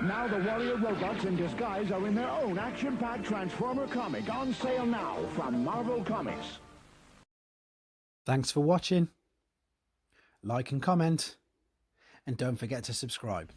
Now the warrior robots in disguise are in their own action-packed Transformer comic, on sale now from Marvel Comics. Thanks for watching. Like and comment, and don't forget to subscribe.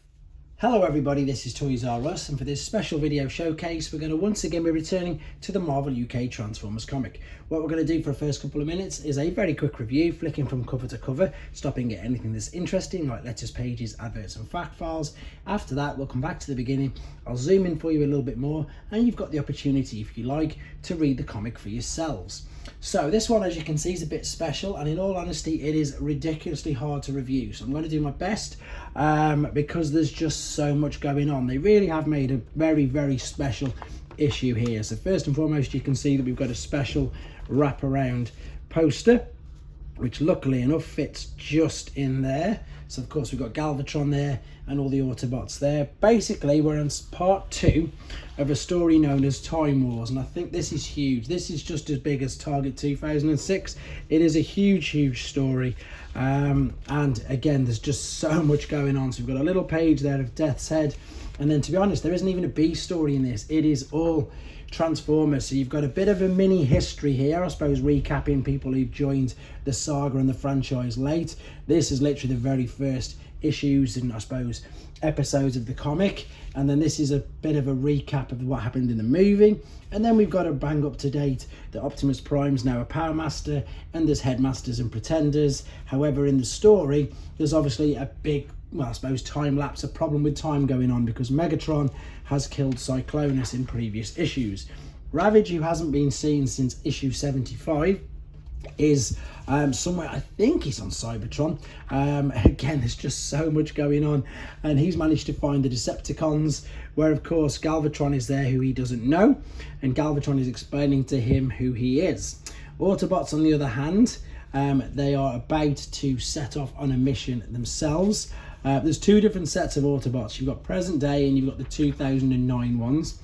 Hello everybody, this is Toys R Us, and for this special video showcase we're going to once again be returning to the Marvel UK Transformers comic. What we're going to do for the first couple of minutes is a very quick review, flicking from cover to cover, stopping at anything that's interesting like letters, pages, adverts and fact files. After that we'll come back to the beginning, I'll zoom in for you a little bit more, and you've got the opportunity, if you like, to read the comic for yourselves. So this one, as you can see, is a bit special, and in all honesty it is ridiculously hard to review, so I'm going to do my best because there's just so much going on. They really have made a very special issue here. So first and foremost, you can see that we've got a special wraparound poster, which luckily enough fits just in there. So of course we've got Galvatron there and all the Autobots there. Basically we're in part 2 of a story known as Time Wars, and I think this is huge. This is just as big as Target 2006. It is a huge story, and again there's just so much going on. So we've got a little page there of Death's Head, and then to be honest there isn't even a B story in this. It is all Transformers. So you've got a bit of a mini history here, I suppose, recapping people who've joined the saga and the franchise late. This is literally the very first issues and I suppose episodes of the comic, and then this is a bit of a recap of what happened in the movie. And then we've got a bang up to date that Optimus Prime's now a Power Master, and there's Headmasters and Pretenders. However, in the story there's obviously a big, well, I suppose, time lapse, a problem with time going on, because Megatron has killed Cyclonus in previous issues. Ravage, who hasn't been seen since issue 75, is somewhere, I think he's on Cybertron. Again, there's just so much going on, and he's managed to find the Decepticons, where of course Galvatron is there, who he doesn't know, and Galvatron is explaining to him who he is. Autobots, on the other hand, they are about to set off on a mission themselves. There's two different sets of Autobots. You've got present day and you've got the 2009 ones.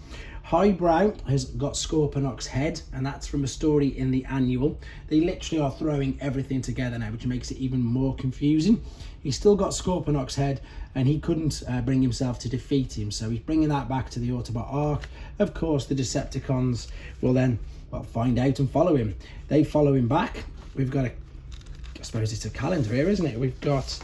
Highbrow has got Scorponok's head, and that's from a story in the annual. They literally are throwing everything together now, which makes it even more confusing. He's still got Scorponok's head, and he couldn't bring himself to defeat him, so he's bringing that back to the Autobot arc. Of course, the Decepticons will then, well, find out and follow him. They follow him back. We've got I suppose it's a calendar here, isn't it? We've got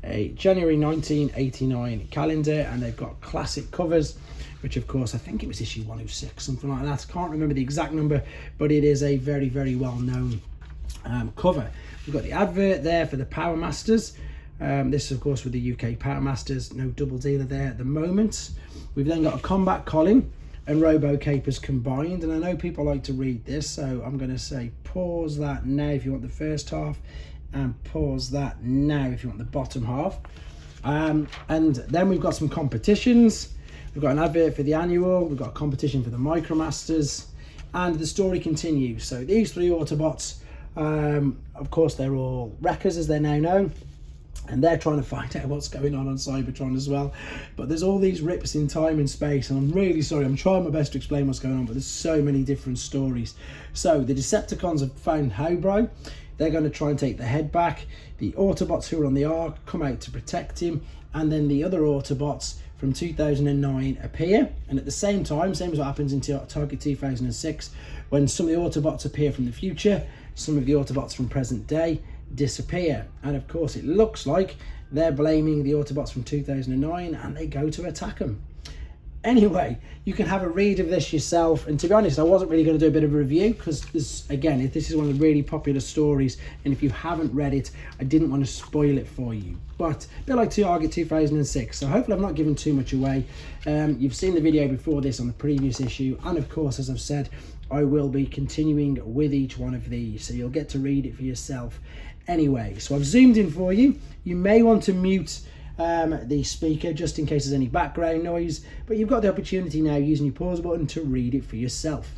a January 1989 calendar, and they've got classic covers, which of course I think it was issue 106, something like that. I can't remember the exact number, but it is a very well known cover. We've got the advert there for the Power Masters. This of course with the UK Power Masters, no double dealer there at the moment. We've then got a Combat Colin and Robo Capers combined, and I know people like to read this, so I'm going to say pause that now if you want the first half, and pause that now if you want the bottom half. And then we've got some competitions. We've got an advert for the annual, we've got a competition for the Micromasters, and the story continues. So these three Autobots, of course they're all wreckers as they're now known, and they're trying to find out what's going on Cybertron as well. But there's all these rips in time and space, and I'm really sorry, I'm trying my best to explain what's going on, but there's so many different stories. So the Decepticons have found Highbrow. They're going to try and take the head back. The Autobots who are on the Ark come out to protect him, and then the other Autobots from 2009 appear. And at the same time, same as what happens in Target 2006, when some of the Autobots appear from the future, some of the Autobots from present day disappear. And of course it looks like they're blaming the Autobots from 2009, and they go to attack them. Anyway, you can have a read of this yourself, and to be honest, I wasn't really going to do a bit of a review because this is one of the really popular stories, and if you haven't read it, I didn't want to spoil it for you. But a bit like Target 2006, so hopefully I've not given too much away. You've seen the video before this on the previous issue, and of course, as I've said, I will be continuing with each one of these, so you'll get to read it for yourself anyway. So I've zoomed in for you. You may want to mute the speaker just in case there's any background noise, but you've got the opportunity now using your pause button to read it for yourself.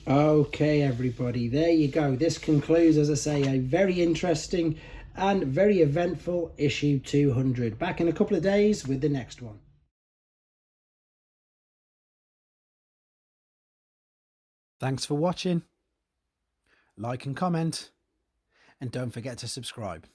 Okay, everybody, there you go. This concludes, as I say, a very interesting and very eventful issue 200. Back in a couple of days with the next one. Thanks for watching. Like and comment, and don't forget to subscribe.